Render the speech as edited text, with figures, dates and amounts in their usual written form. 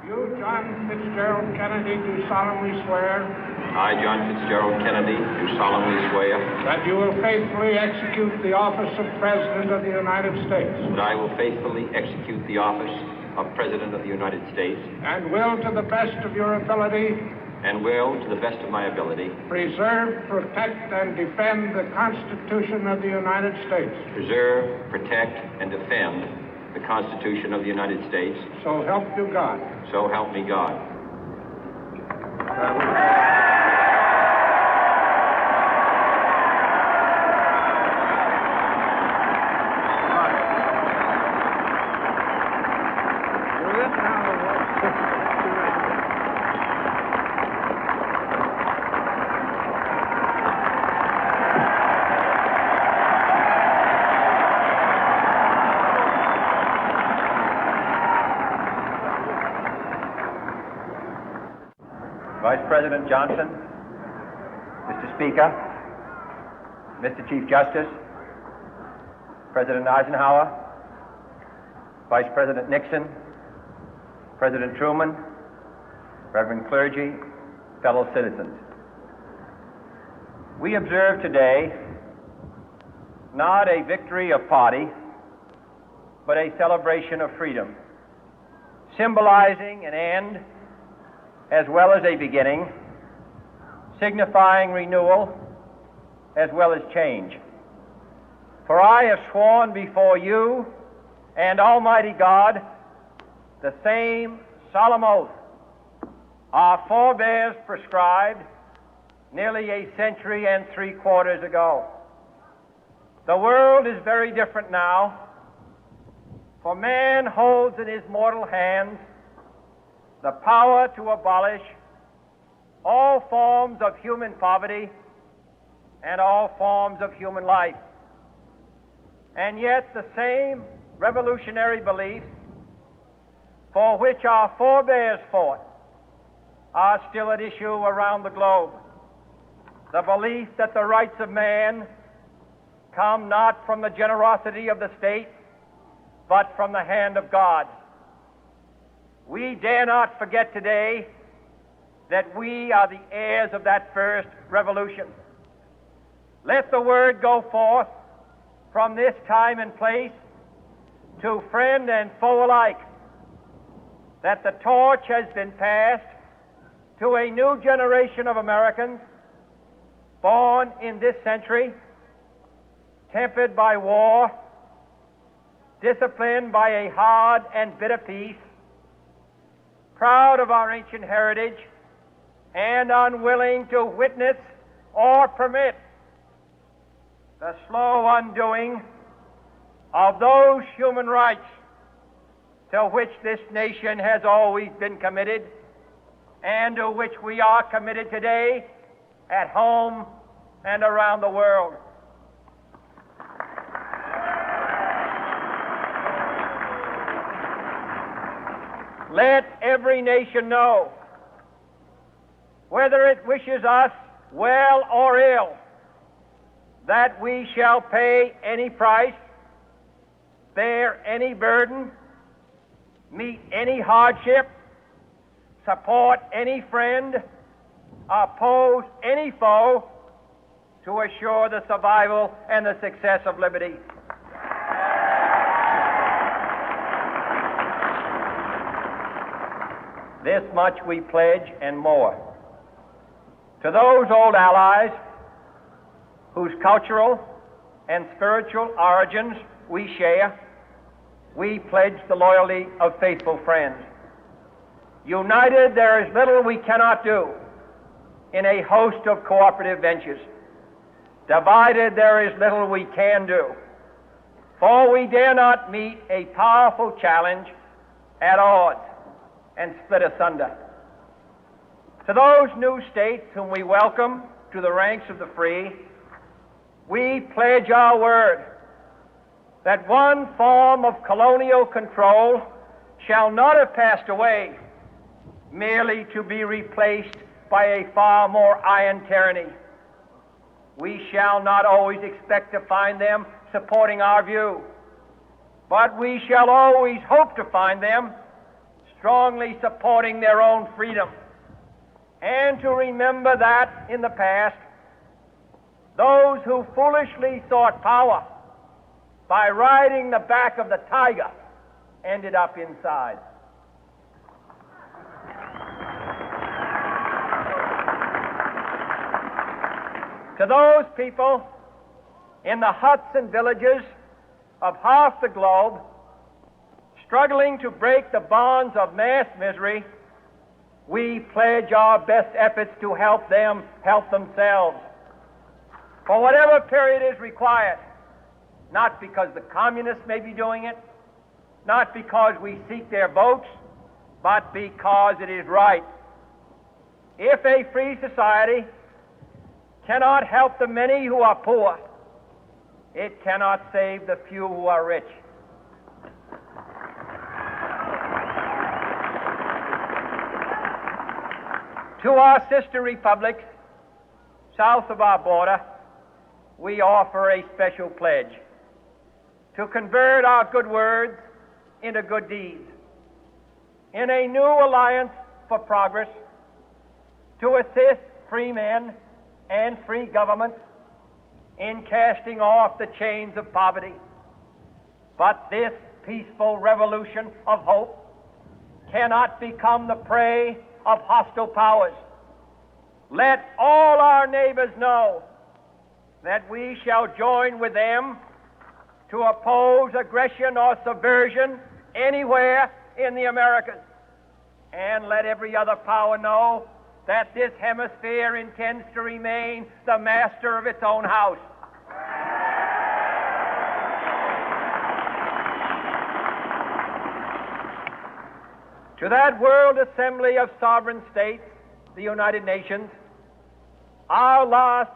You, John Fitzgerald Kennedy, do solemnly swear. I, John Fitzgerald Kennedy, do solemnly swear. That you will faithfully execute the office of President of the United States. That I will faithfully execute the office of President of the United States. And will, to the best of your ability. And will, to the best of my ability. Preserve, protect, and defend the Constitution of the United States. Preserve, protect, and defend the Constitution of the United States. So help you God. So help me God. Vice President Johnson, Mr. Speaker, Mr. Chief Justice, President Eisenhower, Vice President Nixon, President Truman, Reverend clergy, fellow citizens. We observe today not a victory of party, but a celebration of freedom, symbolizing an end as well as a beginning, signifying renewal as well as change. For I have sworn before you and Almighty God the same solemn oath our forebears prescribed nearly a century and 3/4 ago. The world is very different now, for man holds in his mortal hands the power to abolish all forms of human poverty and all forms of human life. And yet the same revolutionary beliefs for which our forebears fought are still at issue around the globe. The belief that the rights of man come not from the generosity of the state, but from the hand of God. We dare not forget today that we are the heirs of that first revolution. Let the word go forth from this time and place to friend and foe alike that the torch has been passed to a new generation of Americans born in this century, tempered by war, disciplined by a hard and bitter peace, proud of our ancient heritage, and unwilling to witness or permit the slow undoing of those human rights to which this nation has always been committed and to which we are committed today at home and around the world. Let every nation know, whether it wishes us well or ill, that we shall pay any price, bear any burden, meet any hardship, support any friend, oppose any foe to assure the survival and the success of liberty. This much we pledge and more. To those old allies whose cultural and spiritual origins we share, we pledge the loyalty of faithful friends. United, there is little we cannot do in a host of cooperative ventures. Divided, there is little we can do, for we dare not meet a powerful challenge at odds and split asunder. To those new states whom we welcome to the ranks of the free, we pledge our word that one form of colonial control shall not have passed away, merely to be replaced by a far more iron tyranny. We shall not always expect to find them supporting our view, but we shall always hope to find them strongly supporting their own freedom, and to remember that in the past, those who foolishly sought power by riding the back of the tiger ended up inside. To those people in the huts and villages of half the globe struggling to break the bonds of mass misery, we pledge our best efforts to help them help themselves for whatever period is required, not because the communists may be doing it, not because we seek their votes, but because it is right. If a free society cannot help the many who are poor, it cannot save the few who are rich. To our sister republics south of our border, we offer a special pledge to convert our good words into good deeds, in a new alliance for progress, to assist free men and free governments in casting off the chains of poverty. But this peaceful revolution of hope cannot become the prey of hostile powers. Let all our neighbors know that we shall join with them to oppose aggression or subversion anywhere in the Americas. And let every other power know that this hemisphere intends to remain the master of its own house. To that World Assembly of Sovereign States, the United Nations, our last